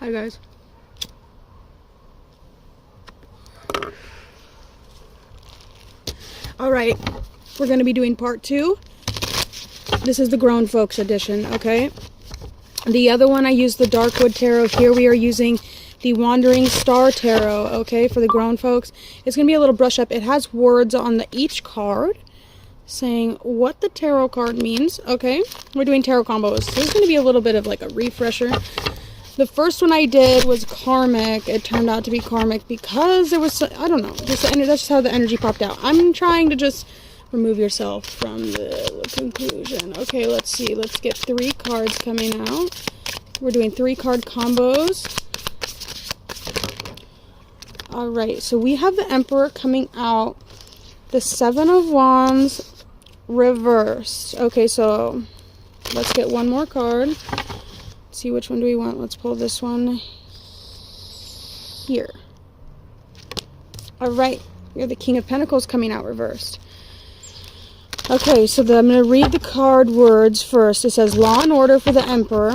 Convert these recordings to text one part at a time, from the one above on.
Hi guys. Alright, we're going to be doing part 2. This is the grown folks edition, okay? The other one I used the Darkwood Tarot. Here we are using the Wandering Star Tarot, okay, for the grown folks. It's going to be a little brush up. It has words on each card saying what the tarot card means, okay? We're doing tarot combos. So this is going to be a little bit of like a refresher. The first one I did was karmic. It turned out to be karmic because there was, I don't know, that's just how the energy popped out. I'm trying to just remove yourself from the conclusion. Okay, let's see. Let's get 3 cards coming out. We're doing 3 card combos. Alright, so we have the Emperor coming out. The 7 of Wands reversed. Okay, so let's get one more card. See which one do we want. Let's pull this one here. Alright, we have the King of Pentacles coming out reversed. Okay, so I'm going to read the card words first. It says Law and Order for the Emperor,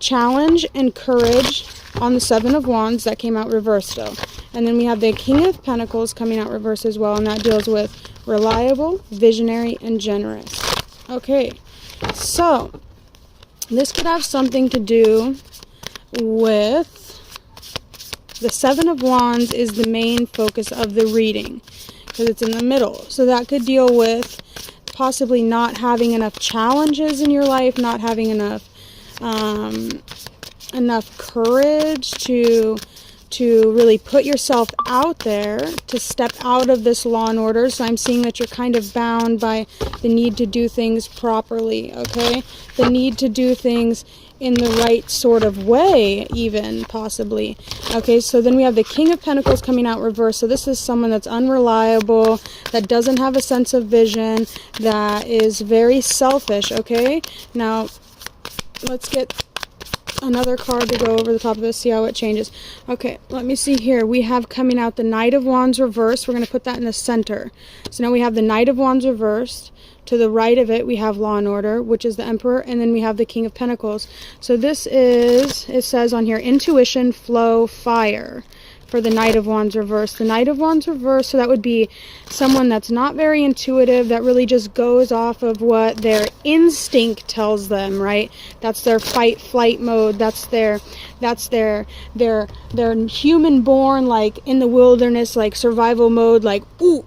Challenge and Courage on the 7 of Wands. That came out reversed though. And then we have the King of Pentacles coming out reversed as well, and that deals with reliable, visionary, and generous. Okay, so this could have something to do with the 7 of Wands is the main focus of the reading because it's in the middle. So that could deal with possibly not having enough challenges in your life, not having enough courage to really put yourself out there, to step out of this law and order. So I'm seeing that you're kind of bound by the need to do things properly, okay? The need to do things in the right sort of way, even, possibly. Okay, so then we have the King of Pentacles coming out reversed. So this is someone that's unreliable, that doesn't have a sense of vision, that is very selfish, okay? Now, let's get another card to go over the top of this, see how it changes. Okay, let me see here. We have coming out the Knight of Wands reversed. We're going to put that in the center. So now we have the Knight of Wands reversed. To the right of it, we have Law and Order, which is the Emperor, and then we have the King of Pentacles. So this is, it says on here, Intuition, Flow, Fire for the Knight of Wands reversed. The Knight of Wands reversed, so that would be someone that's not very intuitive, that really just goes off of what their instinct tells them, right? That's their fight-flight mode. That's their human born, like in the wilderness, like survival mode, like, ooh,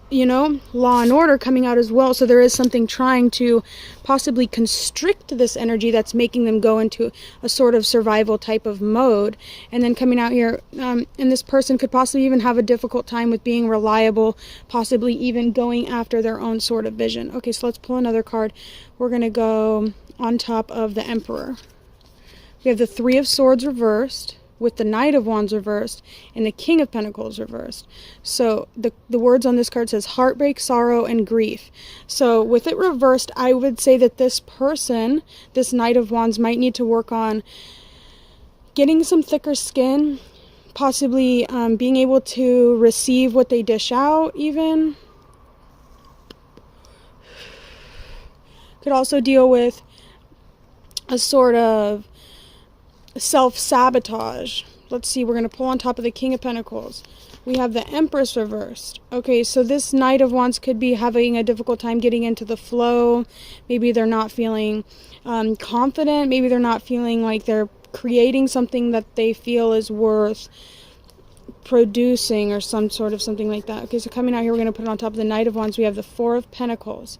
you know, Law and Order coming out as well. So there is something trying to possibly constrict this energy that's making them go into a sort of survival type of mode. And then coming out here, and this person could possibly even have a difficult time with being reliable, possibly even going after their own sort of vision. Okay, so let's pull another card. We're going to go on top of the Emperor. We have the 3 of Swords reversed, with the Knight of Wands reversed and the King of Pentacles reversed. So the words on this card says heartbreak, sorrow, and grief. So with it reversed, I would say that this person, this Knight of Wands, might need to work on getting some thicker skin, possibly being able to receive what they dish out even. Could also deal with a sort of self-sabotage. Let's see, we're going to pull on top of the King of Pentacles. We have the Empress reversed. Okay, so this Knight of Wands could be having a difficult time getting into the flow. Maybe they're not feeling confident. Maybe they're not feeling like they're creating something that they feel is worth producing or some sort of something like that. Okay, so coming out here, we're going to put it on top of the Knight of Wands. We have the 4 of Pentacles.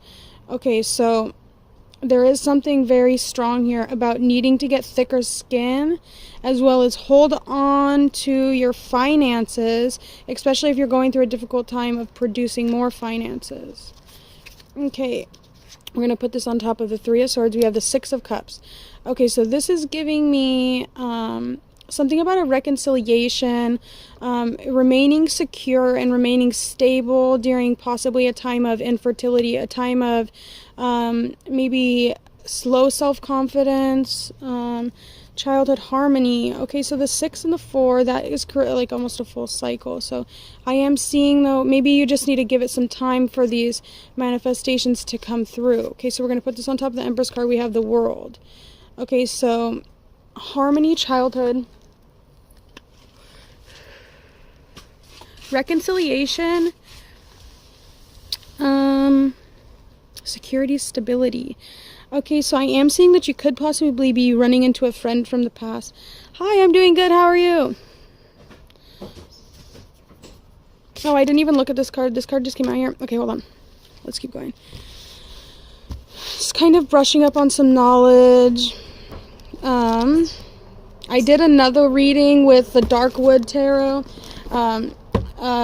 Okay, so there is something very strong here about needing to get thicker skin, as well as hold on to your finances, especially if you're going through a difficult time of producing more finances. Okay, we're going to put this on top of the 3 of Swords. We have the 6 of Cups. Okay, so this is giving me something about a reconciliation, remaining secure and remaining stable during possibly a time of infertility, a time of maybe slow self-confidence, childhood harmony. Okay, so the 6 and the 4, that is like almost a full cycle. So I am seeing, though, maybe you just need to give it some time for these manifestations to come through. Okay, so we're going to put this on top of the Empress card. We have the World. Okay, so harmony, childhood, reconciliation, security, stability. Okay, so I am seeing that you could possibly be running into a friend from the past. Hi, I'm doing good. How are you? Oh, I didn't even look at this card. This card just came out here. Okay, hold on. Let's keep going. Just kind of brushing up on some knowledge. I did another reading with the Darkwood Tarot.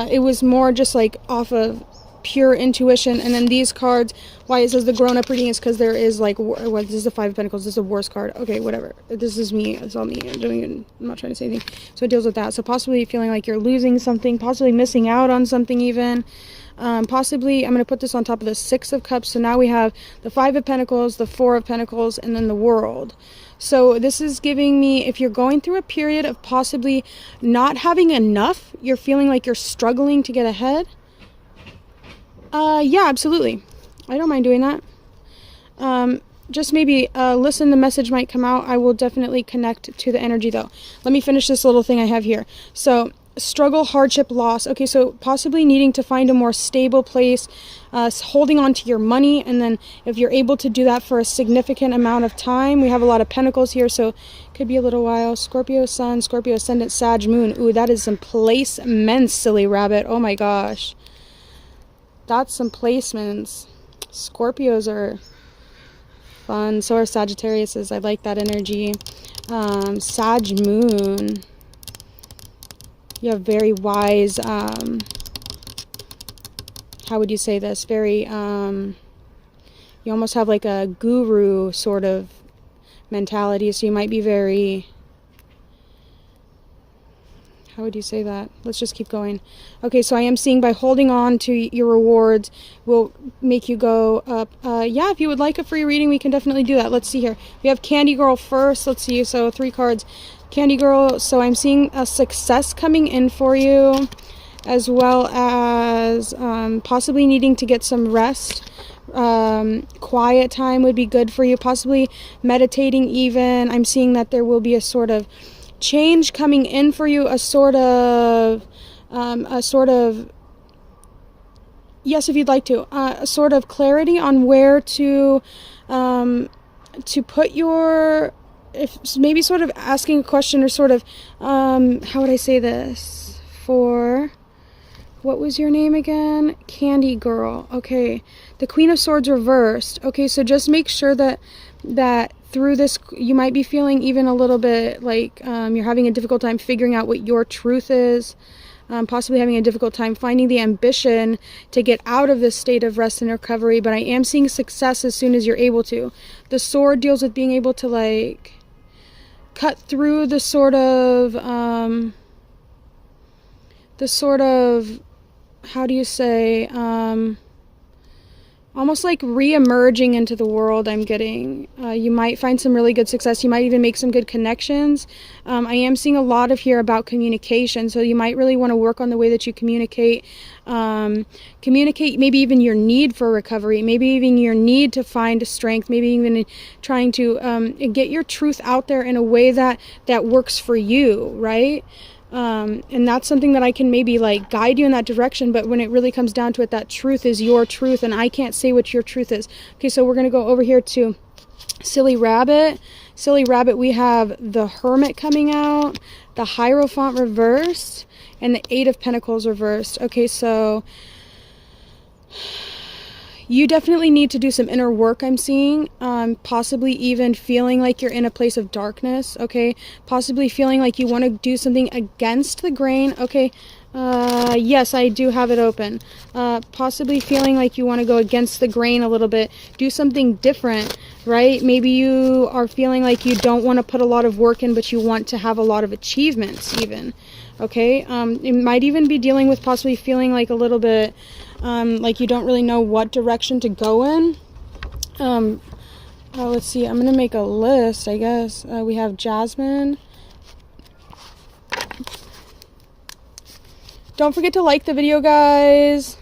It was more just like off of pure intuition, and then these cards, why it says the grown-up reading is because there is like, what, this is the Five of Pentacles, this is the worst card. Okay, whatever, this is me, it's all me, I'm not trying to say anything. So it deals with that. So possibly feeling like you're losing something, possibly missing out on something even. Possibly, I'm going to put this on top of the Six of Cups. So now we have the Five of Pentacles, the Four of Pentacles, and then the World. So this is giving me, if you're going through a period of possibly not having enough, you're feeling like you're struggling to get ahead. Yeah, absolutely. I don't mind doing that. Just maybe listen, the message might come out. I will definitely connect to the energy though. Let me finish this little thing I have here. So struggle, hardship, loss. Okay, so possibly needing to find a more stable place, holding on to your money, and then if you're able to do that for a significant amount of time, we have a lot of pentacles here, so it could be a little while. Scorpio sun, Scorpio ascendant, Sag moon. Ooh, that is some placements, silly rabbit. Oh my gosh. That's some placements. Scorpios are fun. So are Sagittariuses. I like that energy. Sag moon. You have very wise, how would you say this? Very, you almost have like a guru sort of mentality. So you might be very, how would you say that? Let's just keep going. Okay, so I am seeing by holding on to your rewards will make you go up. Yeah, if you would like a free reading, we can definitely do that. Let's see here. We have Candy Girl first. Let's see. So 3 cards. Candy Girl. So I'm seeing a success coming in for you, as well as possibly needing to get some rest. Quiet time would be good for you. Possibly meditating even. I'm seeing that there will be a sort of change coming in for you, a sort of yes, if you'd like to, a sort of clarity on where to put your, if maybe sort of asking a question, or sort of how would I say this, for, what was your name again? Candy Girl. Okay, the Queen of Swords reversed. Okay, so just make sure that through this, you might be feeling even a little bit like you're having a difficult time figuring out what your truth is, possibly having a difficult time finding the ambition to get out of this state of rest and recovery, but I am seeing success as soon as you're able to. The sword deals with being able to like cut through the sort of, how do you say, almost like re-emerging into the world. I'm getting, you might find some really good success. You might even make some good connections. I am seeing a lot of here about communication, so you might really want to work on the way that you communicate. Communicate maybe even your need for recovery, maybe even your need to find strength, maybe even trying to get your truth out there in a way that works for you, right? And that's something that I can maybe like guide you in that direction, but when it really comes down to it, that truth is your truth, and I can't say what your truth is. Okay, so we're going to go over here to Silly Rabbit. Silly Rabbit, we have the Hermit coming out, the Hierophant reversed, and the Eight of Pentacles reversed. Okay, so you definitely need to do some inner work, I'm seeing. Possibly even feeling like you're in a place of darkness, okay? Possibly feeling like you want to do something against the grain, okay? Yes, I do have it open. Possibly feeling like you want to go against the grain a little bit. Do something different, right? Maybe you are feeling like you don't want to put a lot of work in, but you want to have a lot of achievements even, okay? It might even be dealing with possibly feeling like a little bit like you don't really know what direction to go in. Let's see, I'm gonna make a list, I guess. We have Jasmine. Don't forget to like the video, guys,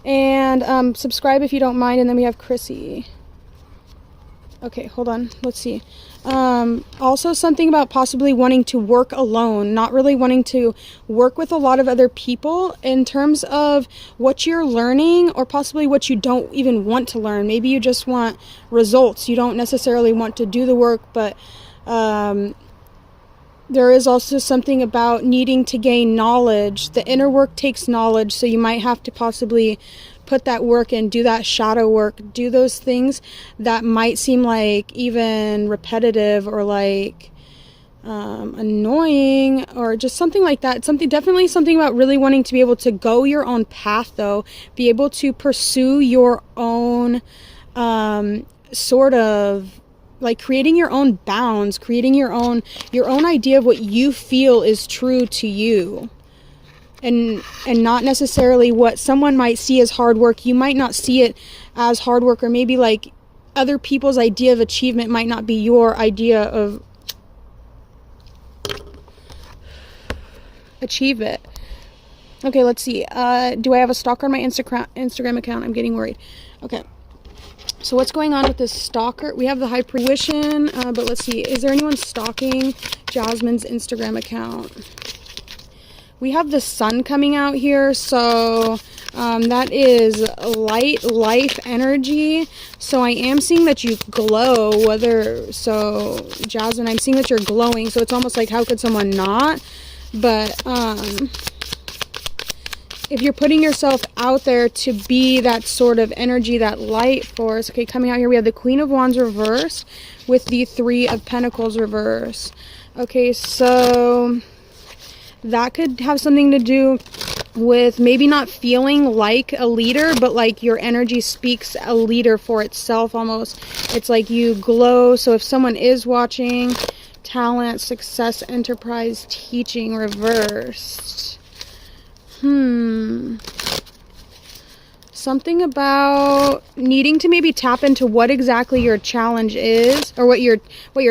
and subscribe if you don't mind. And then we have Chrissy. Okay, hold on, let's see. Also something about possibly wanting to work alone, not really wanting to work with a lot of other people in terms of what you're learning, or possibly what you don't even want to learn. Maybe you just want results. You don't necessarily want to do the work, but there is also something about needing to gain knowledge. The inner work takes knowledge, so you might have to possibly put that work in, do that shadow work, do those things that might seem like even repetitive or like annoying, or just something like that. Definitely something about really wanting to be able to go your own path, though, be able to pursue your own sort of like creating your own bounds, creating your own idea of what you feel is true to you. And not necessarily what someone might see as hard work. You might not see it as hard work, or maybe like other people's idea of achievement might not be your idea of achieve it. Okay, let's see. Do I have a stalker on my Instagram account? I'm getting worried. Okay. So what's going on with this stalker? We have the high fruition, but let's see. Is there anyone stalking Jasmine's Instagram account? We have the sun coming out here, so that is light, life energy. So I am seeing that you glow, so Jasmine, I'm seeing that you're glowing, so it's almost like, how could someone not? But if you're putting yourself out there to be that sort of energy, that light force. Okay, coming out here, we have the Queen of Wands reversed with the Three of Pentacles reversed. Okay, so that could have something to do with maybe not feeling like a leader, but like your energy speaks a leader for itself almost. It's like you glow. So if someone is watching, talent, success, enterprise, teaching reversed. Something about needing to maybe tap into what exactly your challenge is, or what your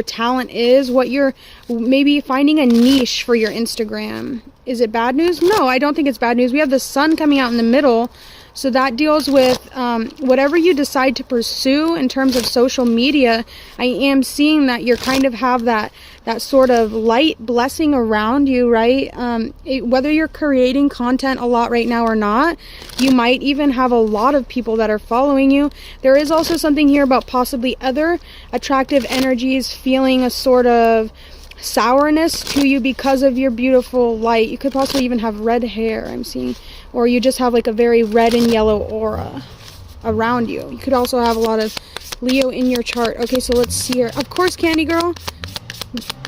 talent is, what you're maybe finding a niche for your Instagram. Is it bad news? No, I don't think it's bad news. We have the sun coming out in the middle, so that deals with whatever you decide to pursue in terms of social media. I am seeing that you're kind of have that sort of light blessing around you, right? Whether you're creating content a lot right now or not, you might even have a lot of people that are following you. There is also something here about possibly other attractive energies feeling a sort of sourness to you because of your beautiful light. You could possibly even have red hair, I'm seeing, or you just have like a very red and yellow aura around you. You could also have a lot of Leo in your chart. Okay, so let's see here. Of course, Candy Girl.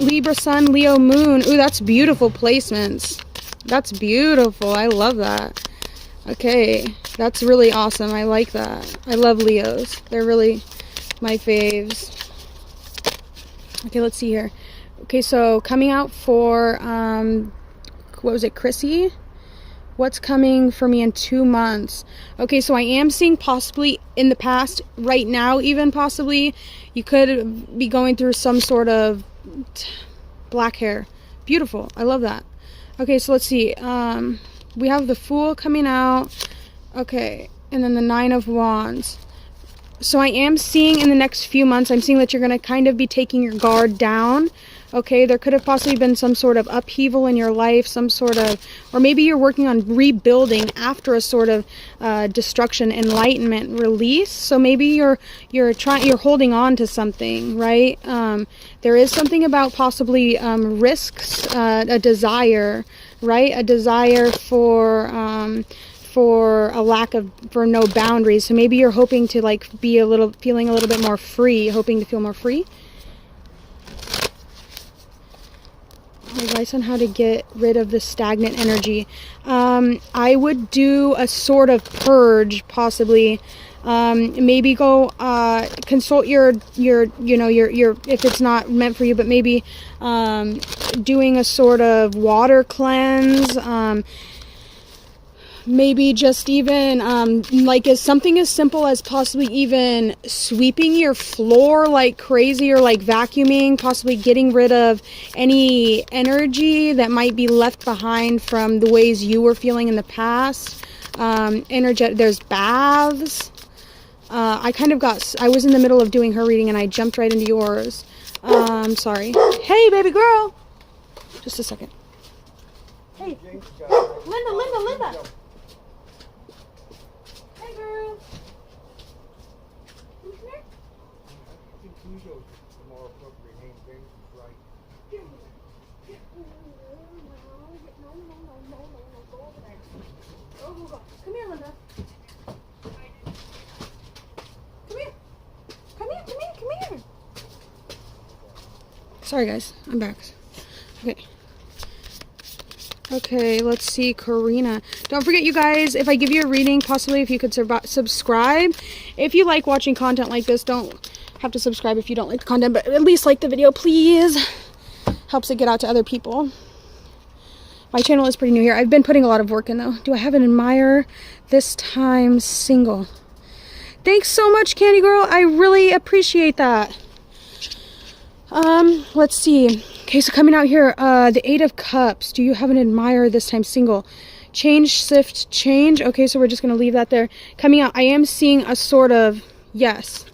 Libra Sun, Leo Moon. Ooh, that's beautiful placements. That's beautiful. I love that. Okay, that's really awesome. I like that. I love Leos. They're really my faves. Okay, let's see here. Okay, so coming out for, what was it, Chrissy? What's coming for me in 2 months? Okay, so I am seeing possibly in the past, right now even possibly, you could be going through some sort of black hair. Beautiful. I love that. Okay, so let's see. We have the Fool coming out. Okay, and then the Nine of Wands. So I am seeing in the next few months, I'm seeing that you're going to kind of be taking your guard down. Okay, there could have possibly been some sort of upheaval in your life, some sort of, or maybe you're working on rebuilding after a sort of destruction, enlightenment, release. So maybe you're holding on to something, right? There is something about possibly risks, a desire, right? A desire for no boundaries. So maybe you're hoping to like feeling a little bit more free, hoping to feel more free. Advice on how to get rid of the stagnant energy. I would do a sort of purge, possibly. Maybe go consult your if it's not meant for you, but maybe doing a sort of water cleanse. Maybe just even like as something as simple as possibly even sweeping your floor like crazy, or like vacuuming, possibly getting rid of any energy that might be left behind from the ways you were feeling in the past. There's baths. I was in the middle of doing her reading and I jumped right into yours. Sorry. Hey, baby girl. Just a second. Hey. Linda. Hey, girl. Come here. I think Cujo's the more appropriate name. James is right. No. Go over there. Go. Come here, Linda. Come here. Sorry, guys. I'm back. Okay, let's see. Karina. Don't forget, you guys, if I give you a reading, possibly if you could subscribe. If you like watching content like this, don't have to subscribe if you don't like the content, but at least like the video, please. Helps it get out to other people. My channel is pretty new here. I've been putting a lot of work in, though. Do I have an admirer? This time single. Thanks so much, Candy Girl. I really appreciate that. Let's see. Okay, so coming out here, the 8 of Cups. Do you have an admirer? This time single. Change, shift, change. Okay, so we're just going to leave that there. Coming out, I am seeing a sort of yes.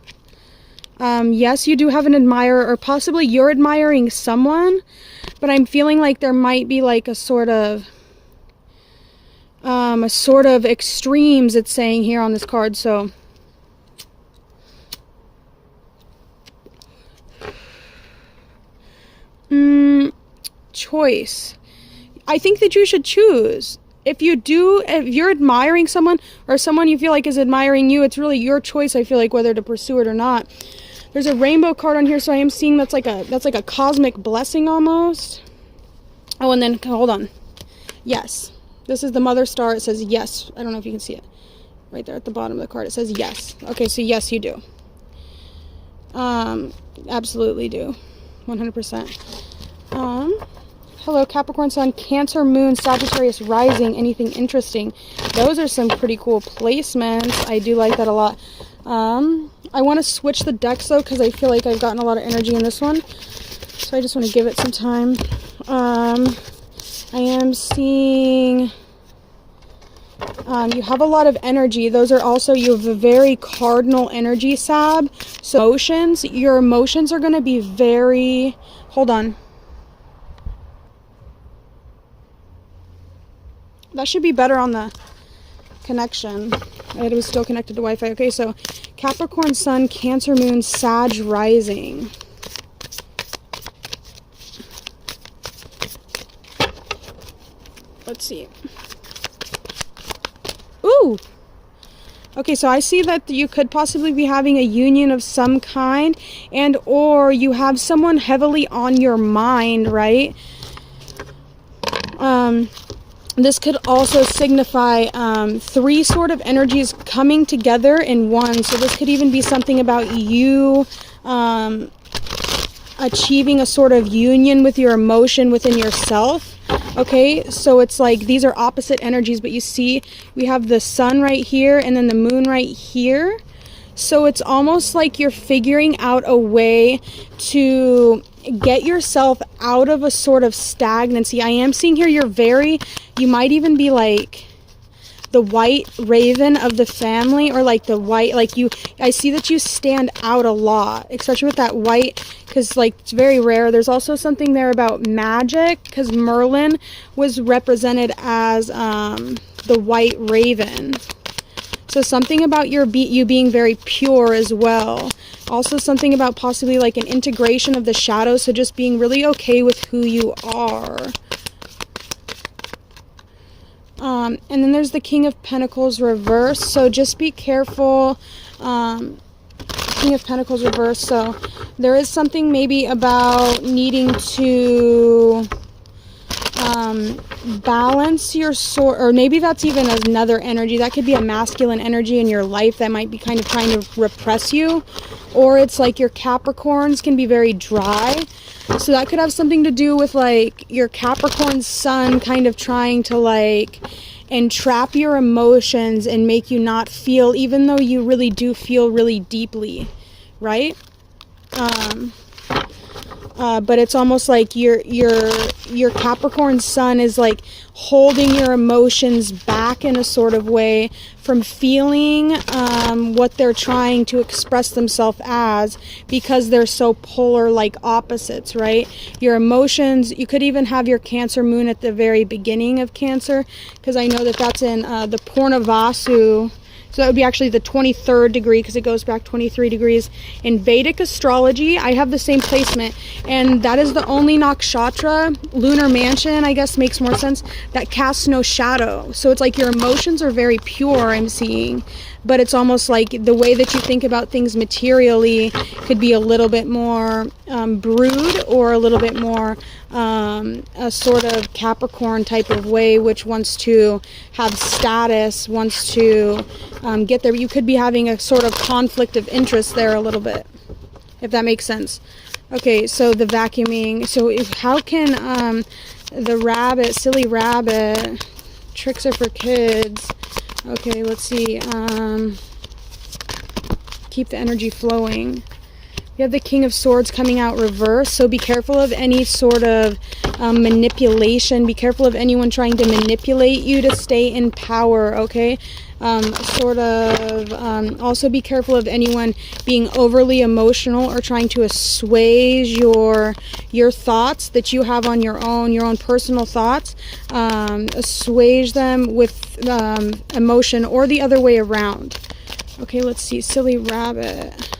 Yes, you do have an admirer, or possibly you're admiring someone, but I'm feeling like there might be like a sort of extremes, it's saying here on this card. So choice. I think that you should choose. If you're admiring someone, or someone you feel like is admiring you, it's really your choice, I feel like, whether to pursue it or not. There's a rainbow card on here, so I am seeing that's like a cosmic blessing almost. Oh, and then hold on. Yes. This is the mother star. It says yes. I don't know if you can see it. Right there at the bottom of the card. It says yes. Okay, so yes, you do. Absolutely do. 100%. Hello, Capricorn Sun, Cancer Moon, Sagittarius Rising. Anything interesting? Those are some pretty cool placements. I do like that a lot. I want to switch the decks, though, because I feel like I've gotten a lot of energy in this one. So I just want to give it some time. I am seeing... you have a lot of energy. Those are also, you have a very cardinal energy, Sab. So your emotions are going to be very... Hold on. That should be better on the connection. It was still connected to Wi-Fi. Okay, so Capricorn Sun, Cancer Moon, Sag Rising. Let's see. Ooh! Okay, so I see that you could possibly be having a union of some kind, and or you have someone heavily on your mind, right? This could also signify 3 sort of energies coming together in one. So this could even be something about you achieving a sort of union with your emotion within yourself. Okay, so it's like these are opposite energies, but you see we have the sun right here and then the moon right here. So it's almost like you're figuring out a way to get yourself out of a sort of stagnancy. I am seeing here you might even be like the white raven of the family, or like the white, I see that you stand out a lot, especially with that white, because like it's very rare. There's also something there about magic, because Merlin was represented as the white raven. So something about you being very pure as well. Also something about possibly like an integration of the shadows, so just being really okay with who you are. And then there's the King of Pentacles reverse, so just be careful. King of Pentacles reverse, so there is something maybe about needing to balance your sword, or maybe that's even another energy. That could be a masculine energy in your life that might be kind of trying to repress you, or it's like your Capricorns can be very dry, so that could have something to do with like your Capricorn sun kind of trying to like entrap your emotions and make you not feel, even though you really do feel really deeply, right? but it's almost like your Capricorn sun is like holding your emotions back in a sort of way from feeling what they're trying to express themselves as, because they're so polar, like opposites, right? Your emotions, you could even have your Cancer moon at the very beginning of Cancer, because I know that that's in the Purnavasu. So that would be actually the 23rd degree, because it goes back 23 degrees. In Vedic astrology, I have the same placement. And that is the only nakshatra, lunar mansion, I guess makes more sense, that casts no shadow. So it's like your emotions are very pure, I'm seeing. But it's almost like the way that you think about things materially could be a little bit more brood, or a little bit more a sort of Capricorn type of way, which wants to have status, wants to get there. You could be having a sort of conflict of interest there a little bit, if that makes sense. Okay, so the vacuuming. So how can the rabbit, silly rabbit, tricks are for kids. Okay, let's see. Keep the energy flowing. You have the King of Swords coming out reverse, so be careful of any sort of manipulation. Be careful of anyone trying to manipulate you to stay in power, okay? Also be careful of anyone being overly emotional or trying to assuage your thoughts that you have on your own personal thoughts. Assuage them with emotion, or the other way around. Okay, let's see. Silly rabbit.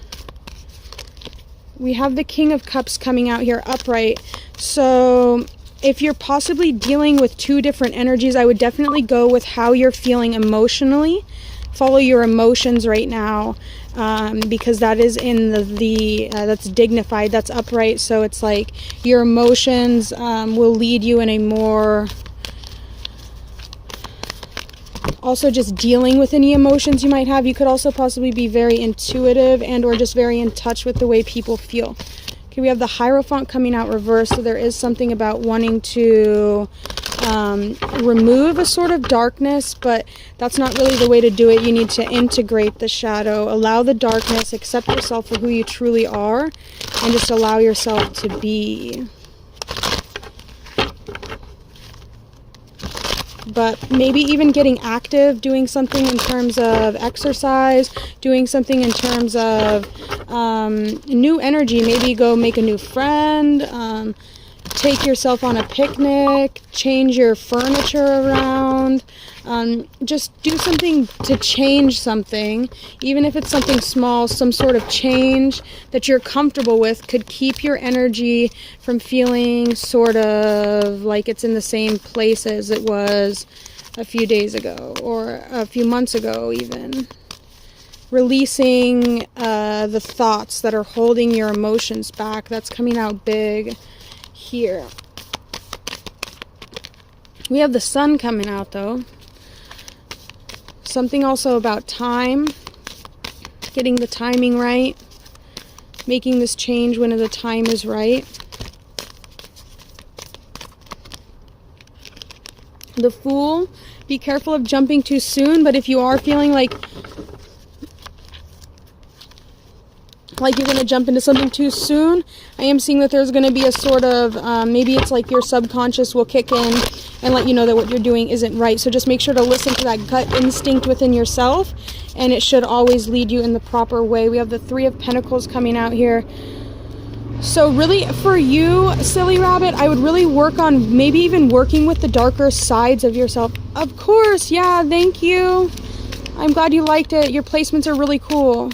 We have the King of Cups coming out here upright. So if you're possibly dealing with two different energies, I would definitely go with how you're feeling emotionally. Follow your emotions right now, because that is in that's dignified, that's upright. So it's like your emotions will lead you in a more... Also, just dealing with any emotions you might have. You could also possibly be very intuitive and or just very in touch with the way people feel. Okay, we have the Hierophant coming out reversed, so there is something about wanting to remove a sort of darkness, but that's not really the way to do it. You need to integrate the shadow, allow the darkness, accept yourself for who you truly are, and just allow yourself to be. But maybe even getting active, doing something in terms of exercise, doing something in terms of new energy. Maybe go make a new friend, take yourself on a picnic, change your furniture around, just do something to change something, even if it's something small. Some sort of change that you're comfortable with could keep your energy from feeling sort of like it's in the same place as it was a few days ago or a few months ago even. Releasing the thoughts that are holding your emotions back. That's coming out big here. We have the Sun coming out though. Something also about time, getting the timing right, making this change when the time is right. The Fool, be careful of jumping too soon, but if you are feeling like you're going to jump into something too soon, I am seeing that there's going to be a sort of, maybe it's like your subconscious will kick in and let you know that what you're doing isn't right. So just make sure to listen to that gut instinct within yourself, and it should always lead you in the proper way. We have the Three of Pentacles coming out here. So really, for you, silly rabbit, I would really work on maybe even working with the darker sides of yourself. Of course, yeah, thank you. I'm glad you liked it. Your placements are really cool.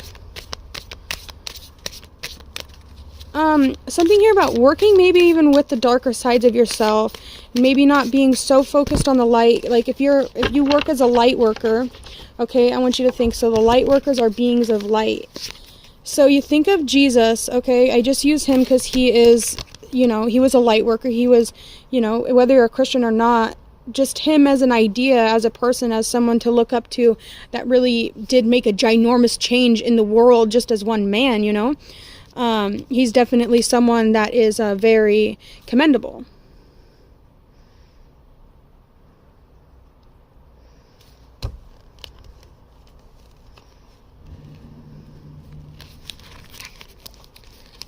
Something here about working maybe even with the darker sides of yourself, maybe not being so focused on the light. Like if you work as a light worker, okay, I want you to think, so the light workers are beings of light. So you think of Jesus, okay, I just use him because he is, he was a light worker. He was, whether you're a Christian or not, just him as an idea, as a person, as someone to look up to that really did make a ginormous change in the world just as one man, he's definitely someone that is very commendable.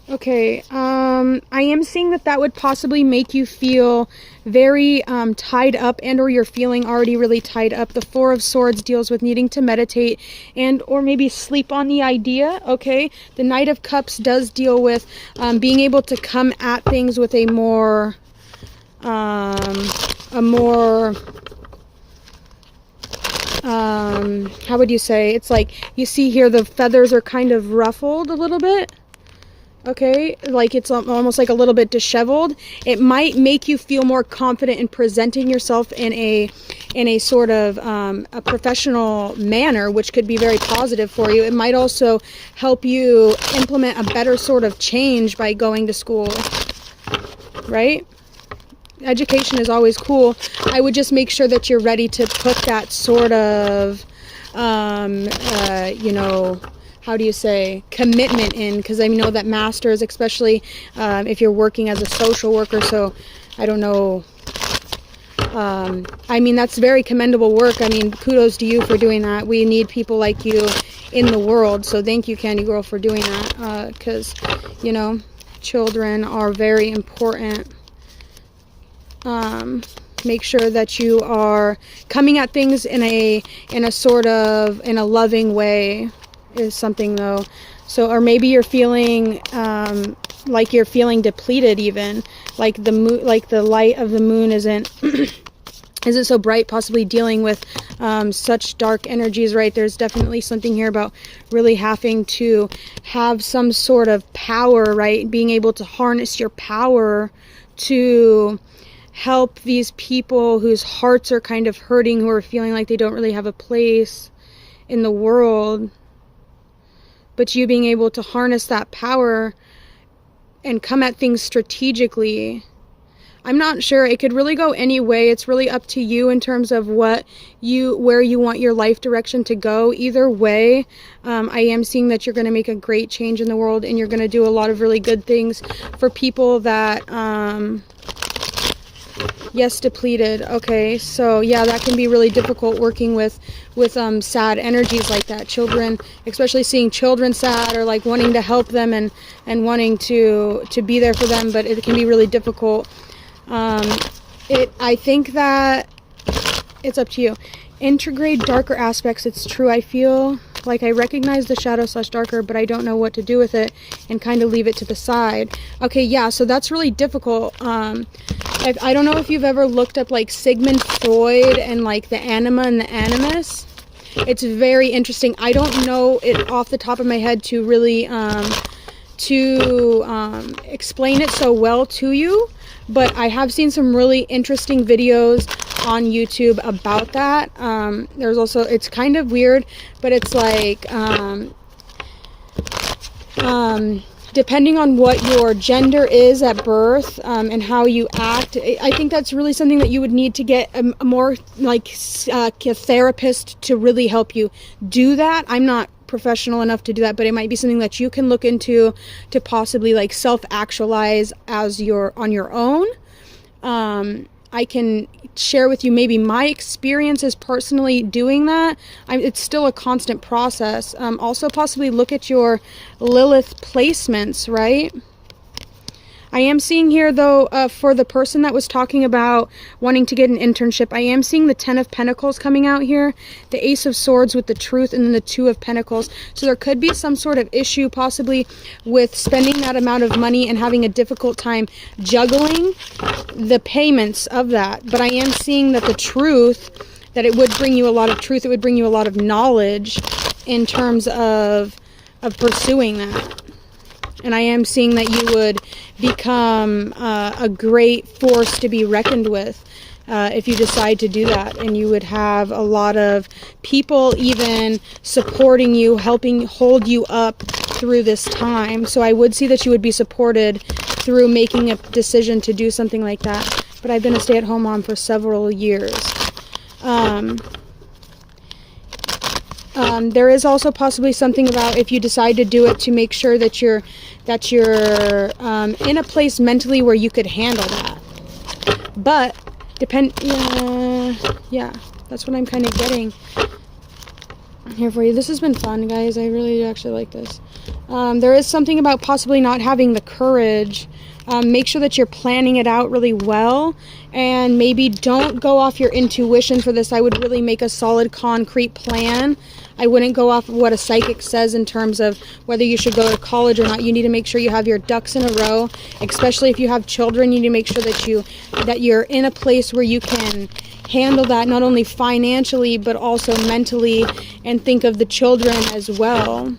Okay, I am seeing that would possibly make you feel very tied up, and or you're feeling already really tied up. The Four of Swords deals with needing to meditate and or maybe sleep on the idea, okay? The Knight of Cups does deal with being able to come at things with a more, how would you say? It's like, you see here the feathers are kind of ruffled a little bit. Okay, like it's almost like a little bit disheveled. It might make you feel more confident in presenting yourself in a sort of a professional manner, which could be very positive for you. It might also help you implement a better sort of change by going to school, right? Education is always cool. I would just make sure that you're ready to put that sort of, you know, how do you say, commitment in, because I know that masters, especially if you're working as a social worker, so I don't know, I mean, that's very commendable work. I mean, kudos to you for doing that. We need people like you in the world, so thank you, Candy Girl, for doing that, because, you know, children are very important. Make sure that you are coming at things in a sort of, in a loving way, is something though. So, or maybe you're feeling like you're feeling depleted, even like the moon, like the light of the moon isn't isn't so bright, possibly dealing with such dark energies, right? There's definitely something here about really having to have some sort of power, right? Being able to harness your power to help these people whose hearts are kind of hurting, who are feeling like they don't really have a place in the world. But you being able to harness that power and come at things strategically. I'm not sure. It could really go any way. It's really up to you in terms of where you want your life direction to go. Either way, I am seeing that you're going to make a great change in the world, and you're going to do a lot of really good things for people that, yes, depleted. Okay, so yeah, that can be really difficult working with sad energies like that. Children, especially seeing children sad, or like wanting to help them and wanting to be there for them, but it can be really difficult. I think that it's up to you. Integrate darker aspects. It's true. I feel like I recognize the shadow/darker, but I don't know what to do with it, and kind of leave it to the side. Okay, yeah, so that's really difficult. I don't know if you've ever looked up like Sigmund Freud and like the anima and the animus. It's very interesting. I don't know it off the top of my head to really explain it so well to you, but I have seen some really interesting videos on YouTube about that. There's also, it's kind of weird, but it's like depending on what your gender is at birth, and how you act, I think that's really something that you would need to get a more like a therapist to really help you do that. I'm not professional enough to do that, but it might be something that you can look into to possibly like self-actualize as on your own. I can share with you maybe my experiences personally doing that. It's still a constant process. Also possibly look at your Lilith placements, right? I am seeing here though, for the person that was talking about wanting to get an internship, I am seeing the 10 of Pentacles coming out here, the Ace of Swords with the Truth, and then the 2 of Pentacles. So there could be some sort of issue possibly with spending that amount of money and having a difficult time juggling the payments of that. But I am seeing that the truth, that it would bring you a lot of truth, it would bring you a lot of knowledge in terms of pursuing that. And I am seeing that you would become a great force to be reckoned with if you decide to do that. And you would have a lot of people even supporting you, helping hold you up through this time. So I would see that you would be supported through making a decision to do something like that. But I've been a stay-at-home mom for several years. There is also possibly something about if you decide to do it, to make sure that you're in a place mentally where you could handle that. But yeah, that's what I'm kind of getting here for you. This has been fun, guys. I really actually like this. There is something about possibly not having the courage. Make sure that you're planning it out really well, and maybe don't go off your intuition for this. I would really make a solid, concrete plan. I wouldn't go off of what a psychic says in terms of whether you should go to college or not. You need to make sure you have your ducks in a row, especially if you have children. You need to make sure that you're in a place where you can handle that, not only financially but also mentally, and think of the children as well.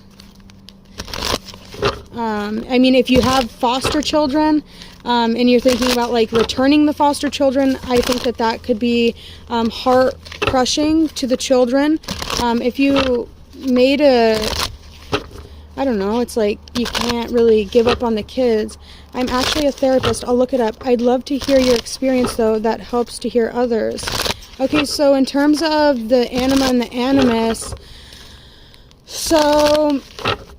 I mean, if you have foster children, and you're thinking about like returning the foster children, I think that could be heart crushing to the children. If you made I don't know, it's like you can't really give up on the kids. I'm actually a therapist. I'll look it up. I'd love to hear your experience, though. That helps to hear others. Okay, so in terms of the anima and the animus, so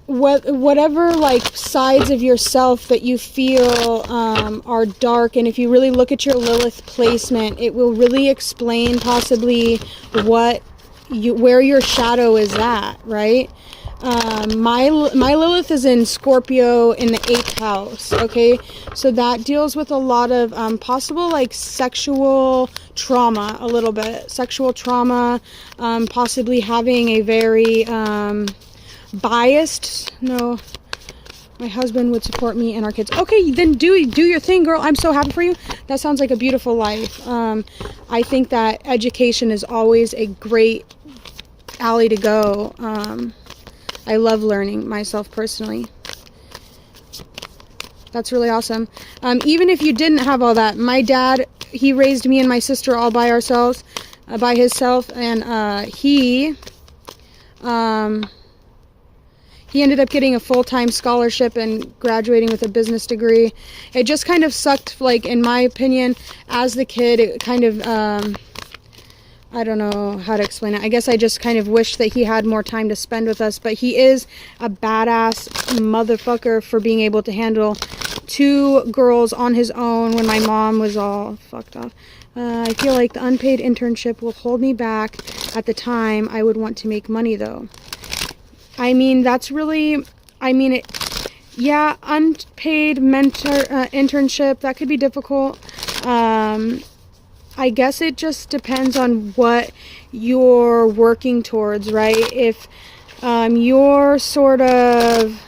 whatever like sides of yourself that you feel are dark, and if you really look at your Lilith placement, it will really explain possibly where your shadow is at, right? My Lilith is in Scorpio in the 8th house. Okay, so that deals with a lot of possible like sexual trauma, a little bit sexual trauma, possibly having a very biased. No, my husband would support me and our kids. Okay, then do your thing, girl. I'm so happy for you. That sounds like a beautiful life. I think that education is always a great alley to go. I love learning myself personally. That's really awesome. Even if you didn't have all that, my dad, he raised me and my sister all by ourselves, by himself, and he ended up getting a full-time scholarship and graduating with a business degree. It just kind of sucked, like, in my opinion, as the kid, it kind of, I don't know how to explain it. I guess I just kind of wish that he had more time to spend with us, but he is a badass motherfucker for being able to handle 2 girls on his own when my mom was all fucked off. I feel like the unpaid internship will hold me back at the time. I would want to make money, though. I mean, that's really, yeah, unpaid internship, that could be difficult. I guess it just depends on what you're working towards, right? If you're sort of,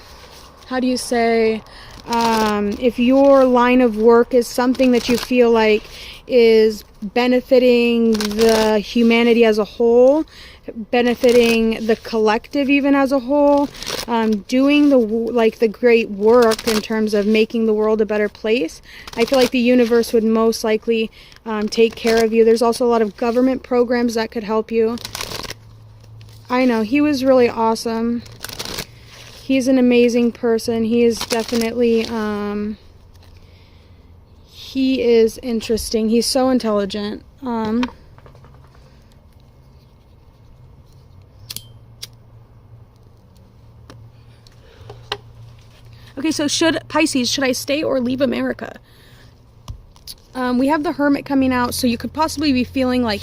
how do you say, if your line of work is something that you feel like is benefiting the humanity as a whole, benefiting the collective even as a whole, doing the great work in terms of making the world a better place, I feel like the universe would most likely take care of you. There's also a lot of government programs that could help you. I know, he was really awesome. He's an amazing person. He is definitely he is interesting. He's so intelligent. Okay, so Pisces, should I stay or leave America? We have the Hermit coming out, so you could possibly be feeling like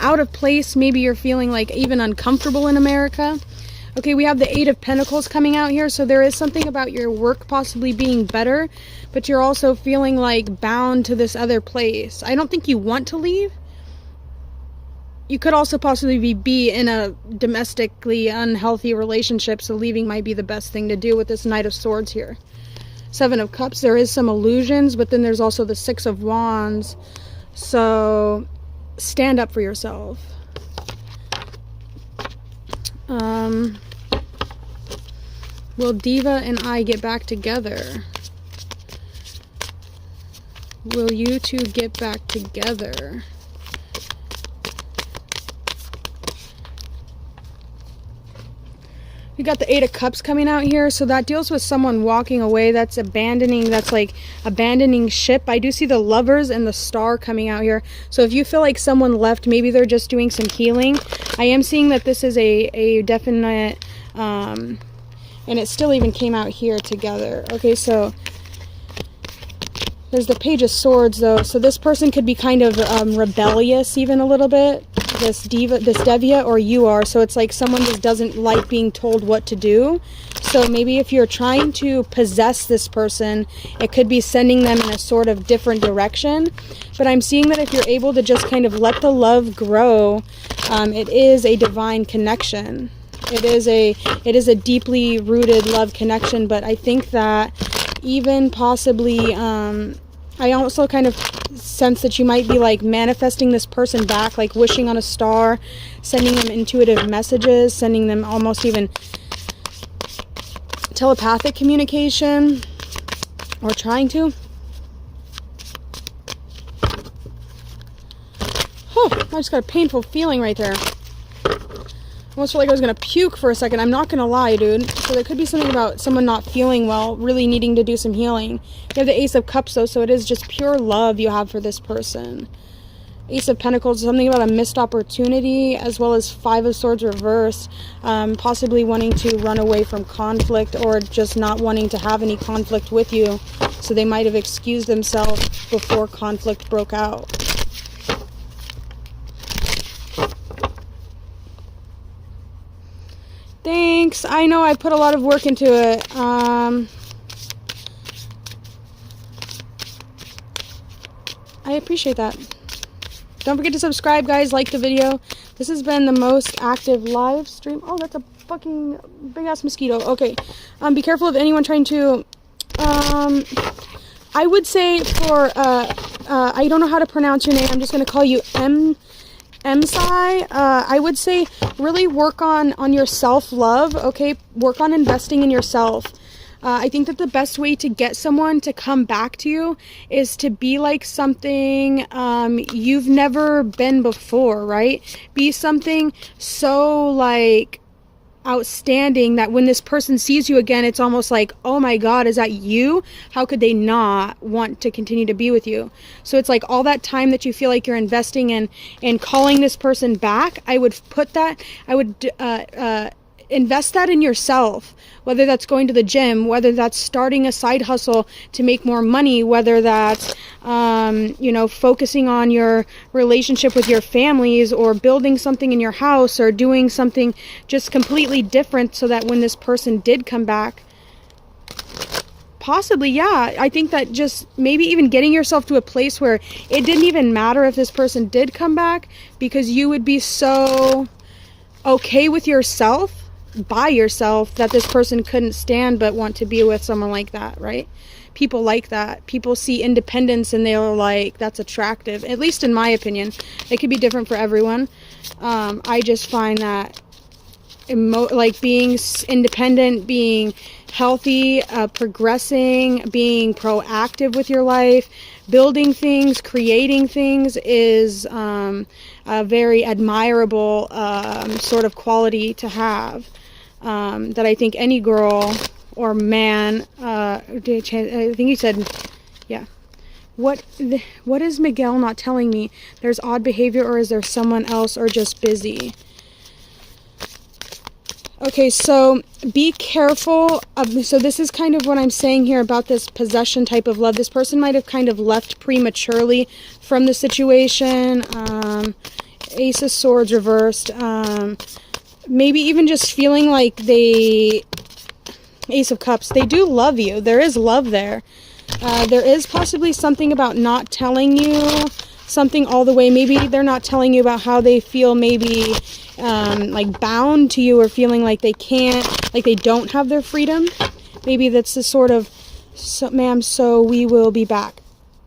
out of place. Maybe you're feeling like even uncomfortable in America. Okay, we have the 8 of Pentacles coming out here, so there is something about your work possibly being better, but you're also feeling like bound to this other place. I don't think you want to leave. You could also possibly be in a domestically unhealthy relationship, so leaving might be the best thing to do with this Knight of Swords here. 7 of Cups, there is some illusions, but then there's also the 6 of Wands. So stand up for yourself. Will Diva and I get back together? Will you two get back together? We got the 8 of Cups coming out here, so that deals with someone walking away. That's abandoning, that's like abandoning ship. I do see the Lovers and the Star coming out here. So if you feel like someone left, maybe they're just doing some healing. I am seeing that this is a definite, and it still even came out here together. Okay, so there's the Page of Swords, though. So this person could be kind of rebellious even a little bit. This Devia, or you are. So it's like someone just doesn't like being told what to do. So So maybe if you're trying to possess this person, it could be sending them in a sort of different direction. But I'm seeing that if you're able to just kind of let the love grow, it is a divine connection. It is a deeply rooted love connection. But I think that even possibly, I also kind of sense that you might be like manifesting this person back, like wishing on a star, sending them intuitive messages, sending them almost even telepathic communication, or trying to. Oh, I just got a painful feeling right there. Almost felt like I was going to puke for a second. I'm not going to lie, dude. So there could be something about someone not feeling well, really needing to do some healing. You have the Ace of Cups, though, so it is just pure love you have for this person. Ace of Pentacles, something about a missed opportunity, as well as Five of Swords reversed. Possibly wanting to run away from conflict, or just not wanting to have any conflict with you. So they might have excused themselves before conflict broke out. Thanks. I know I put a lot of work into it. I appreciate that. Don't forget to subscribe, guys. Like the video. This has been the most active live stream. Oh, that's a fucking big ass mosquito. Okay. Be careful of anyone trying to. I would say for I don't know how to pronounce your name. I'm just gonna call you Msai. I would say really work on your self-love, okay? Work on investing in yourself. I think that the best way to get someone to come back to you is to be like something you've never been before, right? Be something so like outstanding that when this person sees you again, it's almost like, oh my God, is that you? How could they not want to continue to be with you? So it's like all that time that you feel like you're investing in calling this person back, I would invest that in yourself, whether that's going to the gym, whether that's starting a side hustle to make more money, whether that's focusing on your relationship with your families, or building something in your house, or doing something just completely different, so that when this person did come back, possibly, yeah, I think that just maybe even getting yourself to a place where it didn't even matter if this person did come back, because you would be so okay with yourself, by yourself, that this person couldn't stand but want to be with someone like that, right? People like that. People see independence and they're like, that's attractive, at least in my opinion. It could be different for everyone. I just find that like being independent, being healthy, progressing, being proactive with your life, building things, creating things is a very admirable sort of quality to have, that I think any girl or man, I think you said, yeah. What is Miguel not telling me? There's odd behavior, or is there someone else, or just busy? Okay, so be careful. So this is kind of what I'm saying here about this possession type of love. This person might have kind of left prematurely from the situation. Ace of Swords reversed. Maybe even just feeling like Ace of Cups, they do love you. There is love there. There is possibly something about not telling you something all the way. Maybe they're not telling you about how they feel, maybe like bound to you, or feeling like they can't, like they don't have their freedom. Maybe that's the sort of, so, ma'am, so we will be back.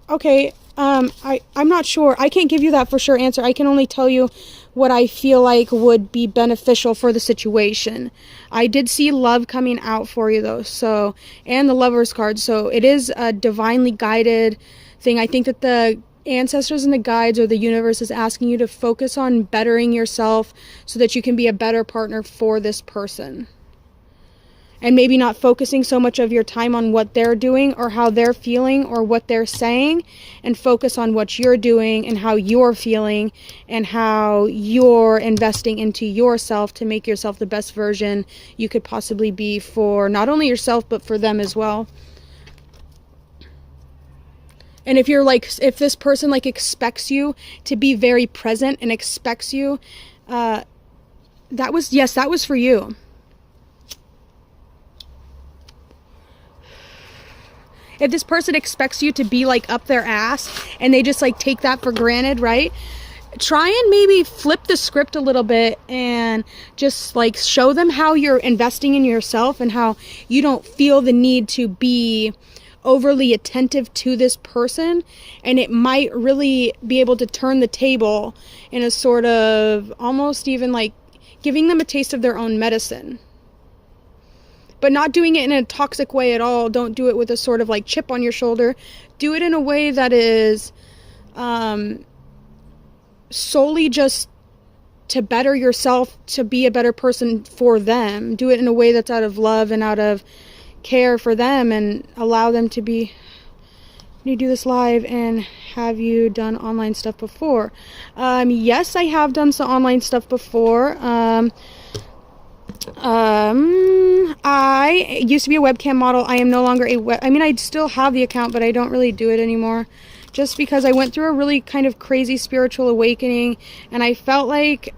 Okay, I'm not sure. I can't give you that for sure answer. I can only tell you what I feel like would be beneficial for the situation. I did see love coming out for you though, so, and the Lover's card, so it is a divinely guided thing. I think that the ancestors and the guides, or the universe, is asking you to focus on bettering yourself so that you can be a better partner for this person. And maybe not focusing so much of your time on what they're doing, or how they're feeling, or what they're saying, and focus on what you're doing and how you're feeling and how you're investing into yourself to make yourself the best version you could possibly be for not only yourself but for them as well. And if you're like, if this person like expects you to be very present and expects you, that was for you. if this person expects you to be like up their ass and they just like take that for granted, right? Try and maybe flip the script a little bit and just like show them how you're investing in yourself and how you don't feel the need to be overly attentive to this person, and it might really be able to turn the table in a sort of almost even like giving them a taste of their own medicine, but not doing it in a toxic way at all. Don't do it with a sort of like chip on your shoulder. Do it in a way that is solely just to better yourself, to be a better person for them. Do it in a way that's out of love and out of care for them, and allow them to be. You do this live, and have you done online stuff before? Yes, I have done some online stuff before. I used to be a webcam model. I am no longer I still have the account, but I don't really do it anymore, just because I went through a really kind of crazy spiritual awakening, and I felt like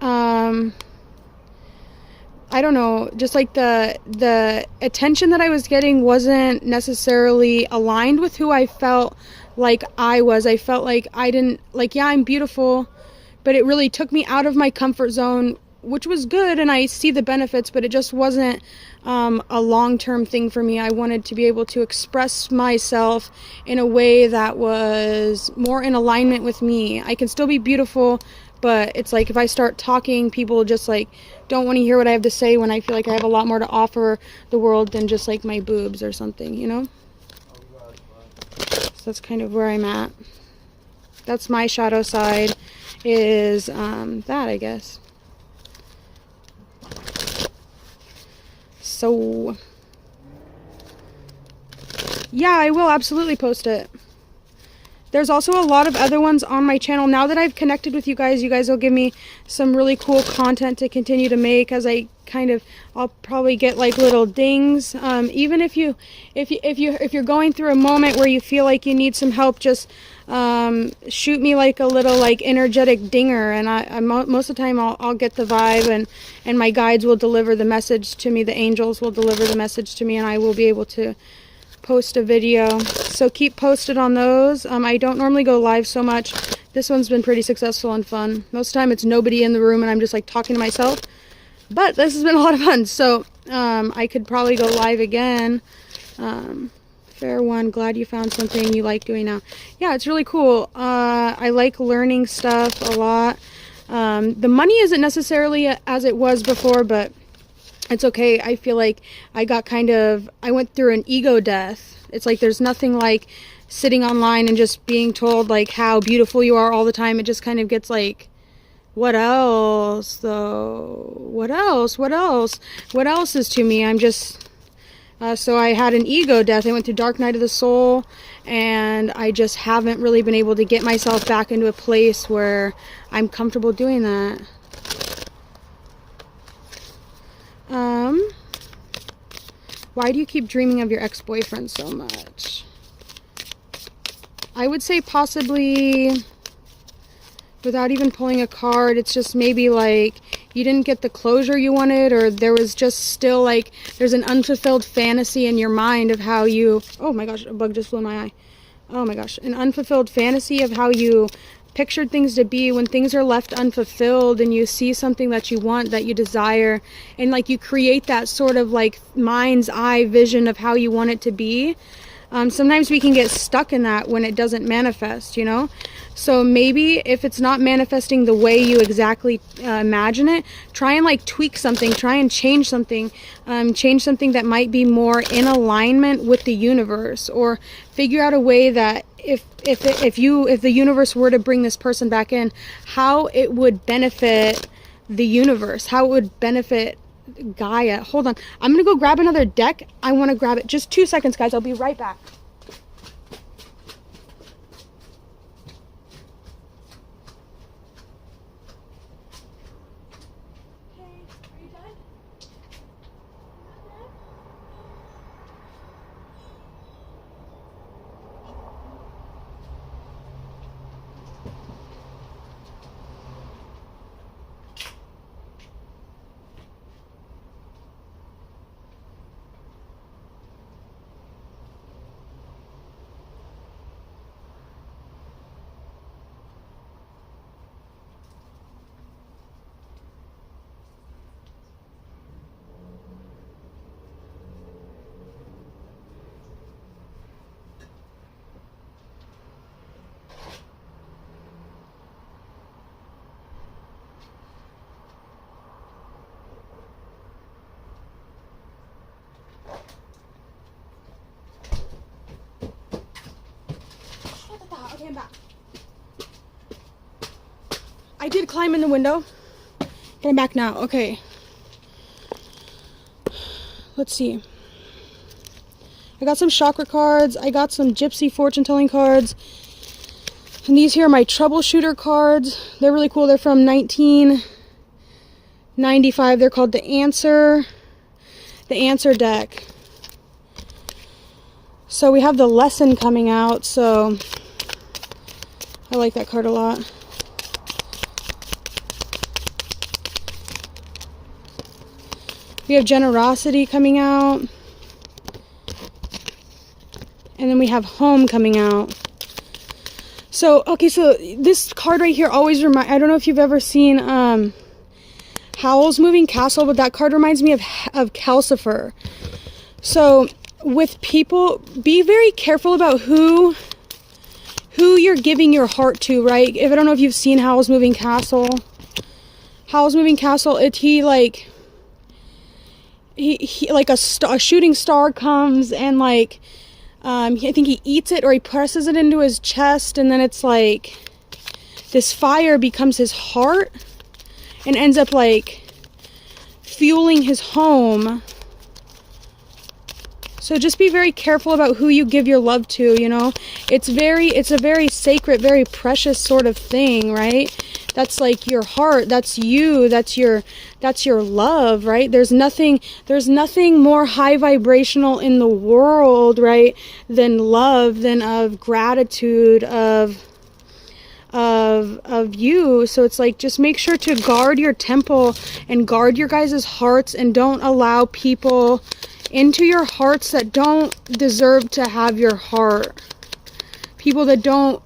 I don't know, just like the attention that I was getting wasn't necessarily aligned with who I felt like I was. I felt like I didn't, like, yeah, I'm beautiful, but it really took me out of my comfort zone, which was good, and I see the benefits, but it just wasn't a long-term thing for me. I wanted to be able to express myself in a way that was more in alignment with me. I can still be beautiful, but it's like if I start talking, people just like don't want to hear what I have to say, when I feel like I have a lot more to offer the world than just like my boobs or something, you know? So that's kind of where I'm at. That's my shadow side, is that, I guess. So yeah, I will absolutely post it. There's also a lot of other ones on my channel. Now that I've connected with you guys will give me some really cool content to continue to make, as I'll probably get like little dings. Even if you're going through a moment where you feel like you need some help, just shoot me like a little like energetic dinger, and I most of the time I'll get the vibe, and my guides will deliver the message to me. The angels will deliver the message to me, and I will be able to post a video. So keep posted on those. I don't normally go live so much. This one's been pretty successful and fun. Most of the time it's nobody in the room and I'm just like talking to myself, but this has been a lot of fun. So I could probably go live again. Fair one, glad you found something you like doing now. Yeah, it's really cool. I like learning stuff a lot. The money isn't necessarily as it was before, but it's okay. I feel like I went through an ego death. It's like there's nothing like sitting online and just being told like how beautiful you are all the time. It just kind of gets like, what else though? What else is to me? I'm just so I had an ego death. I went through dark night of the soul, and I just haven't really been able to get myself back into a place where I'm comfortable doing that. Why do you keep dreaming of your ex-boyfriend so much? I would say possibly, without even pulling a card, it's just maybe like you didn't get the closure you wanted, or there was just still like, there's an unfulfilled fantasy in your mind of how you, oh my gosh, a bug just flew in my eye. Oh my gosh, an unfulfilled fantasy of how you pictured things to be, when things are left unfulfilled and you see something that you want, that you desire, and like you create that sort of like mind's eye vision of how you want it to be. Sometimes we can get stuck in that when it doesn't manifest, you know? So maybe if it's not manifesting the way you exactly imagine it, try and like tweak something, try and change something that might be more in alignment with the universe, or figure out a way that if the universe were to bring this person back in, how it would benefit the universe, how it would benefit Gaia. Hold on, I'm gonna go grab another deck. I want to grab it. Just 2 seconds, guys. I'll be right back. Okay, I'm back. I did climb in the window, but I'm back now. Okay. Let's see. I got some chakra cards. I got some gypsy fortune telling cards. And these here are my troubleshooter cards. They're really cool. They're from 1995. They're called the Answer deck. So we have the lesson coming out. So I like that card a lot. We have generosity coming out. And then we have home coming out. So, okay, so this card right here always I don't know if you've ever seen Howl's Moving Castle, but that card reminds me of Calcifer. So, with people, be very careful about who you're giving your heart to, right? I don't know if you've seen Howl's Moving Castle. Howl's Moving Castle, he like a shooting star comes and like I think he eats it or he presses it into his chest, and then it's like this fire becomes his heart and ends up like fueling his home. So just be very careful about who you give your love to, you know. It's a very sacred, very precious sort of thing, right? That's like your heart, that's you, that's your love, right? There's nothing more high vibrational in the world, right, than love, than of gratitude, of you. So it's like, just make sure to guard your temple and guard your guys' hearts, and don't allow people into your hearts that don't deserve to have your heart. People that don't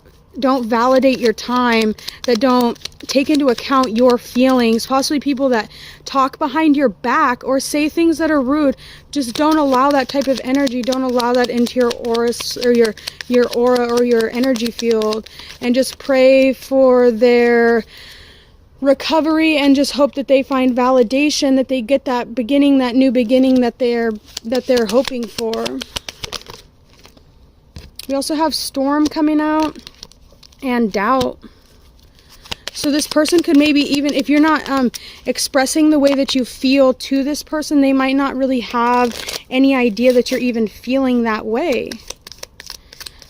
validate your time, that don't take into account your feelings, possibly people that talk behind your back or say things that are rude. Just don't allow that type of energy. Don't allow that into your aura or your aura or your energy field, and just pray for their recovery, and just hope that they find validation, that they get that beginning, that new beginning that they're hoping for. We also have storm coming out and doubt. So this person could maybe, even if you're not expressing the way that you feel to this person, they might not really have any idea that you're even feeling that way.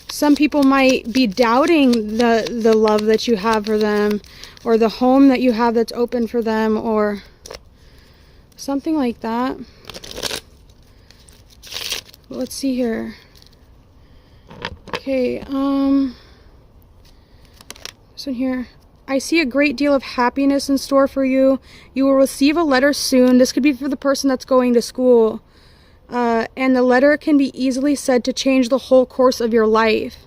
Some people might be doubting the love that you have for them, or the home that you have that's open for them, or something like that. Let's see here. Okay, this one here. I see a great deal of happiness in store for you. You will receive a letter soon. This could be for the person that's going to school. And the letter can be easily said to change the whole course of your life.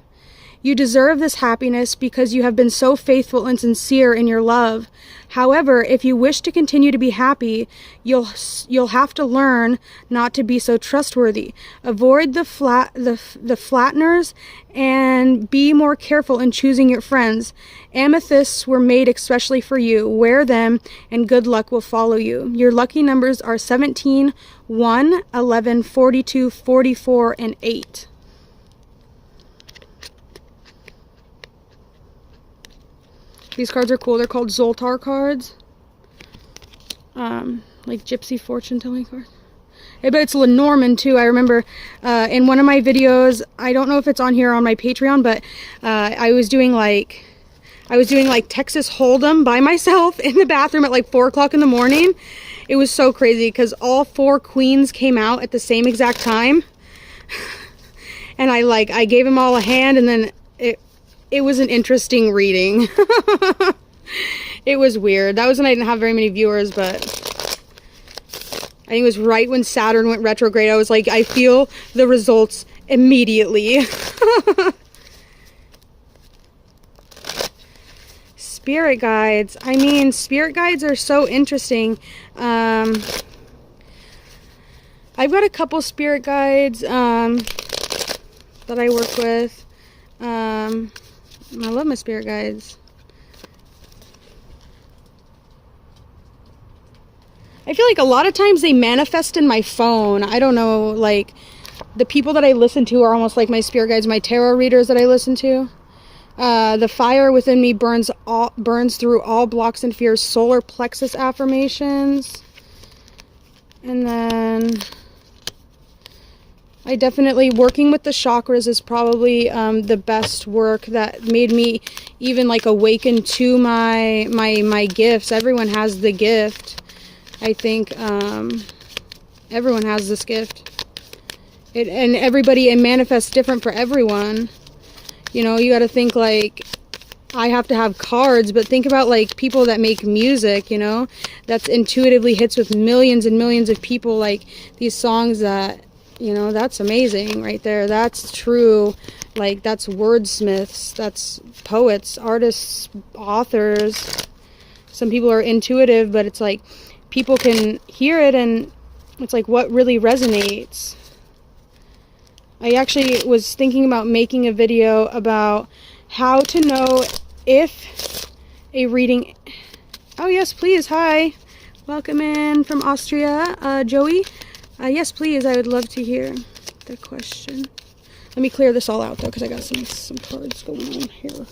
You deserve this happiness because you have been so faithful and sincere in your love. However, if you wish to continue to be happy, you'll have to learn not to be so trustworthy. Avoid the flatteners and be more careful in choosing your friends. Amethysts were made especially for you. Wear them and good luck will follow you. Your lucky numbers are 17, 1, 11, 42, 44, and 8. These cards are cool. They're called Zoltar cards. Like gypsy fortune telling cards. But it's Lenormand too. I remember in one of my videos, I don't know if it's on here on my Patreon, but I was doing like Texas Hold'em by myself in the bathroom at like 4 o'clock in the morning. It was so crazy because all 4 queens came out at the same exact time. And I gave them all a hand, and then it was an interesting reading. It was weird. That was when I didn't have very many viewers, but I think it was right when Saturn went retrograde. I was like, I feel the results immediately. Spirit guides. I mean, spirit guides are so interesting. I've got a couple spirit guides that I work with. I love my spirit guides. I feel like a lot of times they manifest in my phone. I don't know, like the people that I listen to are almost like my spirit guides, my tarot readers that I listen to. The fire within me burns through all blocks and fears. Solar plexus affirmations. And then I definitely, working with the chakras is probably the best work that made me even like awaken to my gifts. Everyone has the gift. I think everyone has this gift. It manifests different for everyone. You know, you got to think like, I have to have cards, but think about like people that make music, you know, that's intuitively hits with millions and millions of people, like these songs that, you know, that's amazing right there. That's true. Like, that's wordsmiths, that's poets, artists, authors. Some people are intuitive, but it's like people can hear it and it's like what really resonates. I actually was thinking about making a video about how to know if a reading... Oh, yes, please. Hi. Welcome in from Austria, Joey. Yes, please. I would love to hear the question. Let me clear this all out, though, because I got some cards going on here.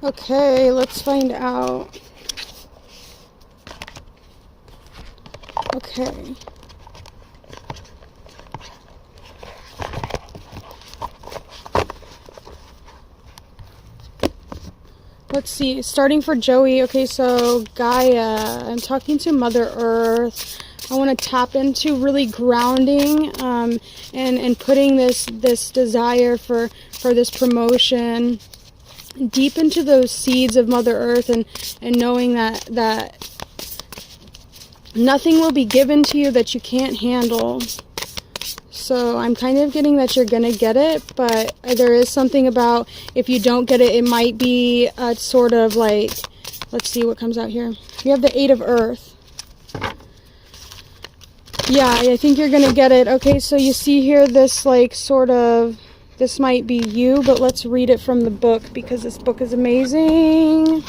Okay, let's find out. Okay. Let's see, starting for Joey. Okay, so Gaia, I'm talking to Mother Earth. I want to tap into really grounding and putting this desire for this promotion deep into those seeds of Mother Earth, and knowing that nothing will be given to you that you can't handle. So I'm kind of getting that you're gonna get it, but there is something about if you don't get it, it might be sort of like, let's see what comes out here. You have the 8 of Earth. Yeah, I think you're gonna get it. Okay, so you see here this like sort of, this might be you, but let's read it from the book because this book is amazing.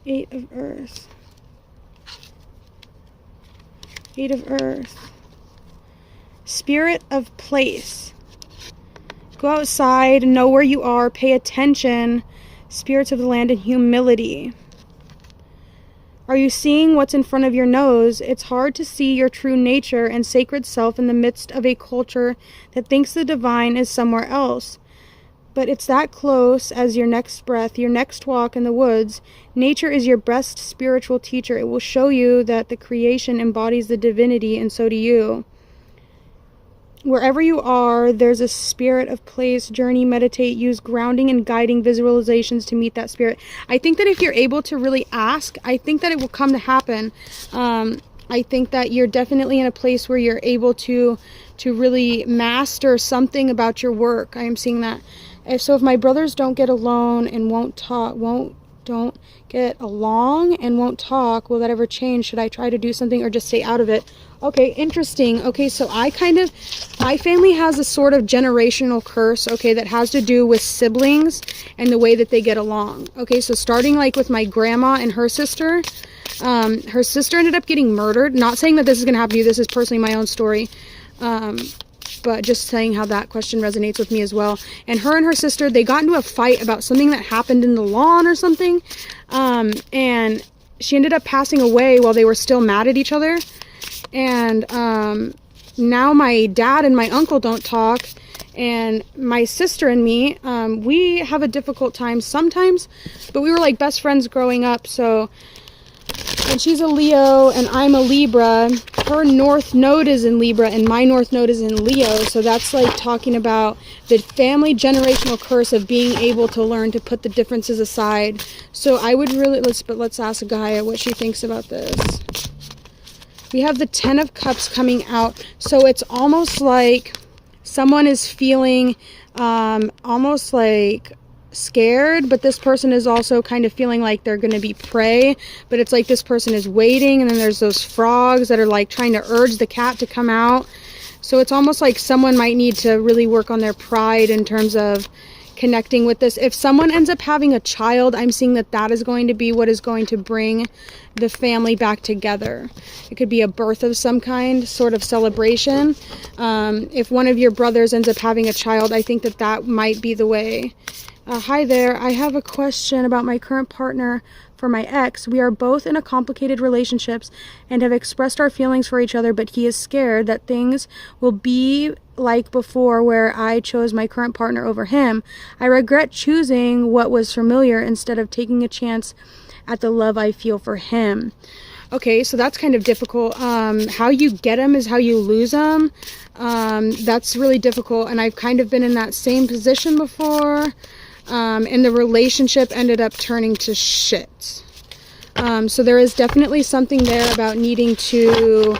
Eight of Earth. 8 of Earth. Spirit of place. Go outside, know where you are, pay attention. Spirits of the land and humility. Are you seeing what's in front of your nose? It's hard to see your true nature and sacred self in the midst of a culture that thinks the divine is somewhere else. But it's that close as your next breath, your next walk in the woods. Nature is your best spiritual teacher. It will show you that the creation embodies the divinity, and so do you. Wherever you are, there's a spirit of place. Journey, meditate, use grounding and guiding visualizations to meet that spirit. I think that if you're able to really ask, I think that it will come to happen. I think that you're definitely in a place where you're able to really master something about your work. I am seeing that. So if my brothers don't get along and won't talk, don't get along and won't talk, will that ever change? Should I try to do something or just stay out of it? Okay, interesting. Okay, so my family has a sort of generational curse, okay, that has to do with siblings and the way that they get along. Okay, so starting like with my grandma and her sister ended up getting murdered. Not saying that this is going to happen to you. This is personally my own story. But just saying how that question resonates with me as well. And her sister, they got into a fight about something that happened in the lawn or something. And she ended up passing away while they were still mad at each other. And now my dad and my uncle don't talk. And my sister and me, we have a difficult time sometimes. But we were like best friends growing up, so... And she's a Leo and I'm a Libra. Her north node is in Libra and my north node is in Leo. So that's like talking about the family generational curse of being able to learn to put the differences aside. So I would really, let's ask Gaia what she thinks about this. We have the 10 of Cups coming out. So it's almost like someone is feeling almost like scared, but this person is also kind of feeling like they're going to be prey, but it's like this person is waiting, and then there's those frogs that are like trying to urge the cat to come out. So it's almost like someone might need to really work on their pride in terms of connecting with this. If someone ends up having a child, I'm seeing that that is going to be what is going to bring the family back together. It could be a birth of some kind, sort of celebration. If one of your brothers ends up having a child, I think that that might be the way. Hi there, I have a question about my current partner for my ex. We are both in a complicated relationships and have expressed our feelings for each other, but he is scared that things will be like before where I chose my current partner over him. I regret choosing what was familiar instead of taking a chance at the love I feel for him. Okay, so that's kind of difficult. How you get them is how you lose them. That's really difficult, and I've kind of been in that same position before. And the relationship ended up turning to shit. So there is definitely something there about needing to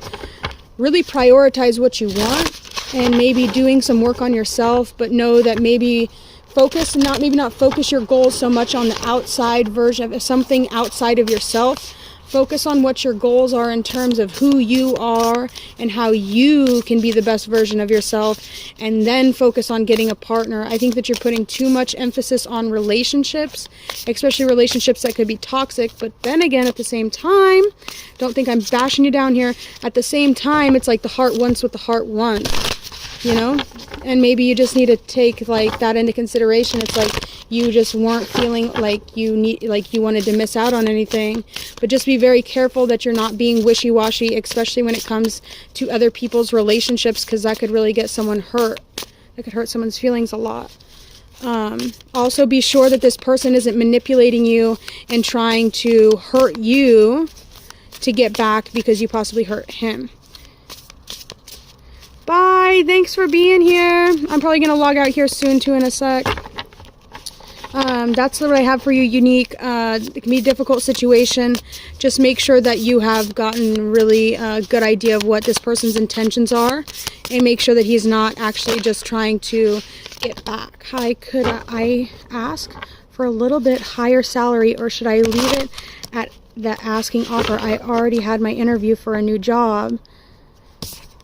really prioritize what you want and maybe doing some work on yourself, but know that maybe not focus your goals so much on the outside version of something outside of yourself. Focus on what your goals are in terms of who you are and how you can be the best version of yourself, and then focus on getting a partner. I think that you're putting too much emphasis on relationships, especially relationships that could be toxic. But then again, at the same time, don't think I'm bashing you down here. At the same time, it's like the heart wants what the heart wants, you know? And maybe you just need to take like that into consideration. It's like you just weren't feeling like you wanted to miss out on anything. But just be very careful that you're not being wishy-washy, especially when it comes to other people's relationships, because that could really get someone hurt. That could hurt someone's feelings a lot. Also be sure that this person isn't manipulating you and trying to hurt you to get back because you possibly hurt him. Bye. Thanks for being here. I'm probably going to log out here soon too in a sec. That's what I have for you, Unique. It can be a difficult situation. Just make sure that you have gotten really a good idea of what this person's intentions are, and make sure that he's not actually just trying to get back. Hi, could I ask for a little bit higher salary, or should I leave it at the asking offer? I already had my interview for a new job.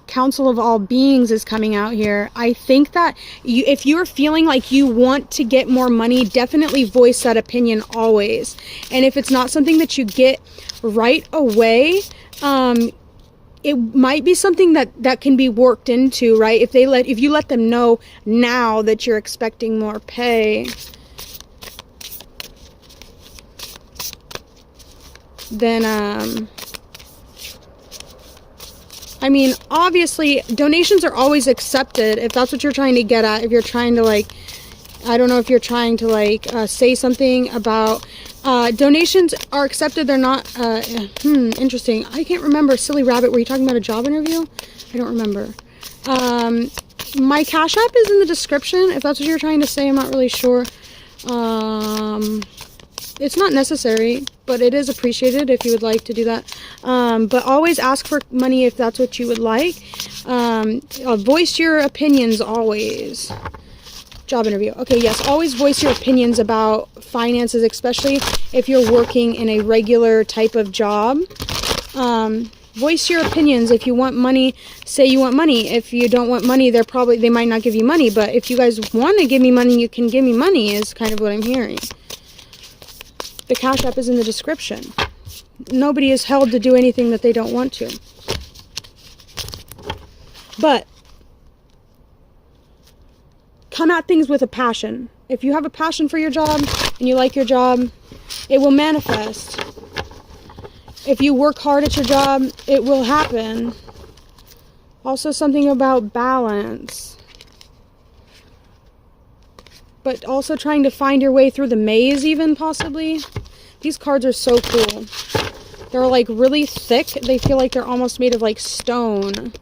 Council of all beings is coming out here. I think that if you're feeling like you want to get more money, definitely voice that opinion always. And if it's not something that you get right away, it might be something that can be worked into, right? If you let them know now that you're expecting more pay, then I mean, obviously, donations are always accepted if that's what you're trying to get at. If you're trying to, like, I don't know if you're trying to, like, say something about, donations are accepted. They're not, interesting. I can't remember. Silly Rabbit, were you talking about a job interview? I don't remember. My Cash App is in the description, if that's what you're trying to say. I'm not really sure. It's not necessary, but it is appreciated if you would like to do that. But always ask for money if that's what you would like. Voice your opinions always. Job interview. Okay, yes, always voice your opinions about finances, especially if you're working in a regular type of job. Voice your opinions. If you want money, say you want money. If you don't want money, they might not give you money. But if you guys want to give me money, you can give me money, is kind of what I'm hearing. The Cash App is in the description. Nobody is held to do anything that they don't want to. But come at things with a passion. If you have a passion for your job and you like your job, it will manifest. If you work hard at your job, it will happen. Also something about balance. But also trying to find your way through the maze, even, possibly. These cards are so cool. They're, like, really thick. They feel like they're almost made of, like, stone.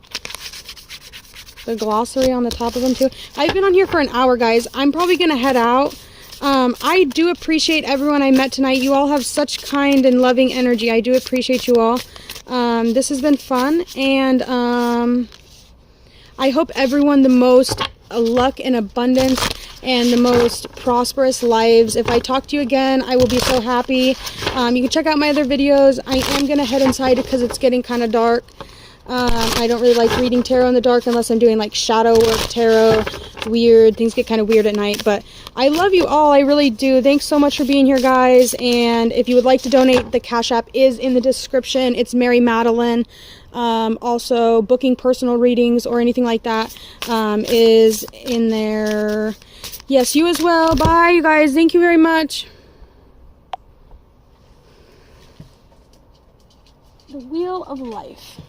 The glossary on the top of them, too. I've been on here for an hour, guys. I'm probably going to head out. I do appreciate everyone I met tonight. You all have such kind and loving energy. I do appreciate you all. this has been fun, and I hope everyone the most luck and abundance and the most prosperous lives. If I talk to you again, I will be so happy. You can check out my other videos. I am going to head inside because it's getting kind of dark. I don't really like reading tarot in the dark unless I'm doing like shadow work tarot. It's weird. Things get kind of weird at night, but I love you all. I really do. Thanks so much for being here, guys. And if you would like to donate, the Cash App is in the description. It's Marymadelyn. Also, booking personal readings or anything like that is in there. Yes, you as well. Bye, you guys. Thank you very much. The Wheel of Life.